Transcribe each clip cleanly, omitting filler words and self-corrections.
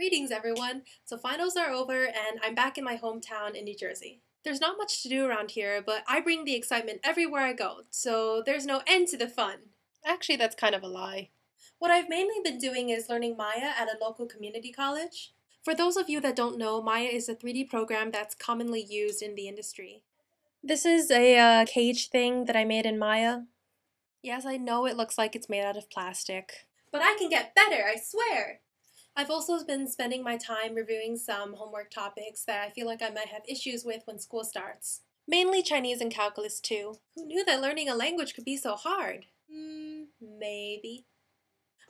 Greetings everyone! So finals are over and I'm back in my hometown in New Jersey. There's not much to do around here, but I bring the excitement everywhere I go, so there's no end to the fun. Actually, that's kind of a lie. What I've mainly been doing is learning Maya at a local community college. For those of you that don't know, Maya is a 3D program that's commonly used in the industry. This is a cage thing that I made in Maya. Yes, I know it looks like it's made out of plastic. But I can get better, I swear! I've also been spending my time reviewing some homework topics that I feel like I might have issues with when school starts. Mainly Chinese and calculus too. Who knew that learning a language could be so hard? Maybe.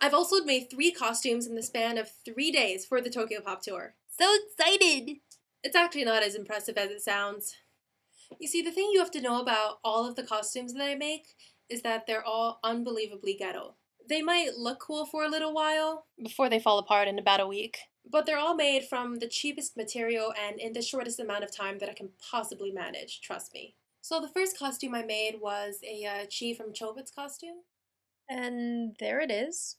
I've also made 3 costumes in the span of 3 days for the TOKYOPOP tour. So excited! It's actually not as impressive as it sounds. You see, the thing you have to know about all of the costumes that I make is that they're all unbelievably ghetto. They might look cool for a little while, before they fall apart in about a week, but they're all made from the cheapest material and in the shortest amount of time that I can possibly manage, trust me. So the first costume I made was a Chi from Chobits costume. And there it is.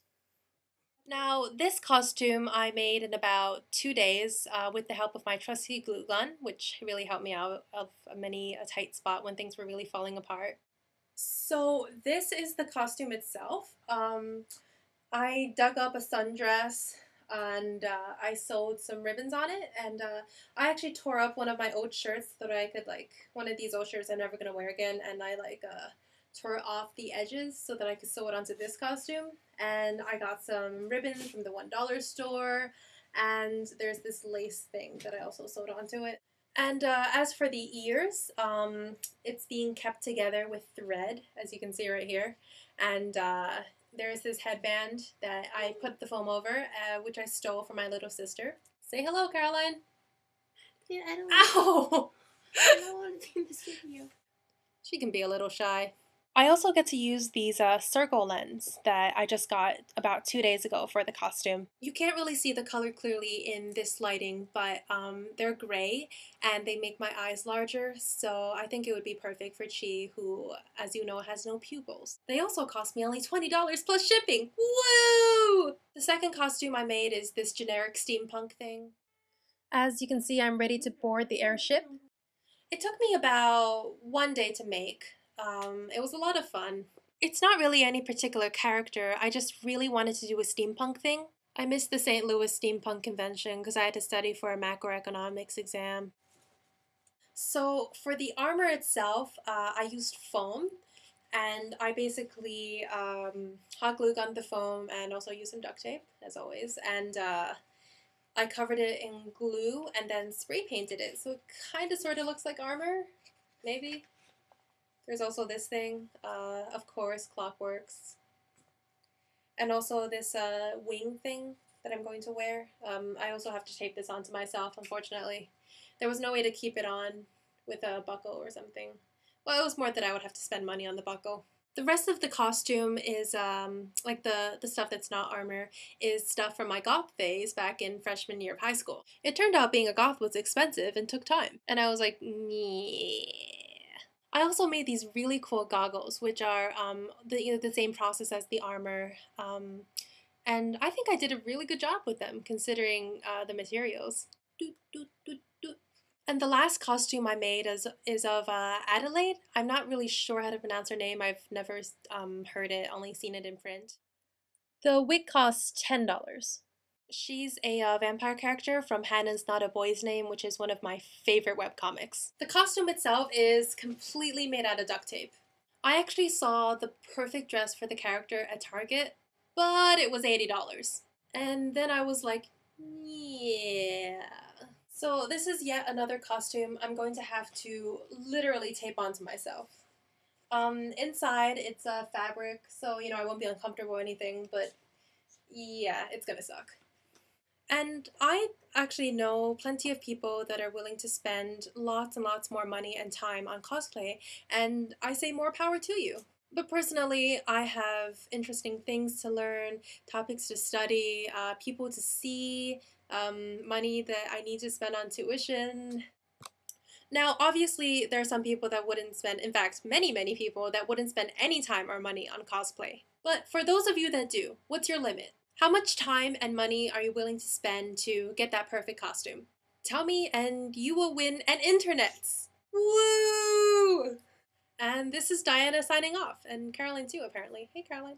Now, this costume I made in about 2 days with the help of my trusty glue gun, which really helped me out of a tight spot when things were really falling apart. So this is the costume itself. I dug up a sundress and I sewed some ribbons on it, and I actually tore up one of my old shirts so that I could, one of these old shirts I'm never gonna wear again, and I tore off the edges so that I could sew it onto this costume. And I got some ribbons from the $1 store, and there's this lace thing that I also sewed onto it. And as for the ears, it's being kept together with thread, as you can see right here. And there's this headband that I put the foam over, which I stole from my little sister. Say hello, Caroline. Yeah, I don't. Ow! I don't want to be in this video. She can be a little shy. I also get to use these circle lens that I just got about 2 days ago for the costume. You can't really see the color clearly in this lighting, but they're gray and they make my eyes larger, so I think it would be perfect for Chi, who, as you know, has no pupils. They also cost me only $20 plus shipping! Woo! The second costume I made is this generic steampunk thing. As you can see, I'm ready to board the airship. It took me about 1 day to make. It was a lot of fun. It's not really any particular character, I just really wanted to do a steampunk thing. I missed the St. Louis Steampunk Convention because I had to study for a macroeconomics exam. So for the armor itself, I used foam, and I basically hot glue gunned the foam and also used some duct tape, as always, and I covered it in glue and then spray painted it, so it kind of sort of looks like armor, maybe. There's also this thing, of course, Clockworks. And also this wing thing that I'm going to wear. I also have to tape this onto myself, unfortunately. There was no way to keep it on with a buckle or something. Well, it was more that I would have to spend money on the buckle. The rest of the costume is, the stuff that's not armor, is stuff from my goth phase back in freshman year of high school. It turned out being a goth was expensive and took time. And I was like, yeah. I also made these really cool goggles, which are the same process as the armor, and I think I did a really good job with them, considering the materials. And the last costume I made is of Adelaide. I'm not really sure how to pronounce her name. I've never heard it, only seen it in print. The wig costs $10. She's a vampire character from Hannah's Not a Boy's Name, which is one of my favorite webcomics. The costume itself is completely made out of duct tape. I actually saw the perfect dress for the character at Target, but it was $80. And then I was like, yeah. So this is yet another costume I'm going to have to literally tape onto myself. Inside it's a fabric, so I won't be uncomfortable or anything, but yeah, it's gonna suck. And I actually know plenty of people that are willing to spend lots and lots more money and time on cosplay, and I say more power to you. But personally, I have interesting things to learn, topics to study, people to see, money that I need to spend on tuition. Now, obviously, there are some people that wouldn't spend, in fact, many, many people that wouldn't spend any time or money on cosplay. But for those of you that do, what's your limit? How much time and money are you willing to spend to get that perfect costume? Tell me and you will win an internets! Woo! And this is Diana signing off, and Caroline too, apparently. Hey, Caroline.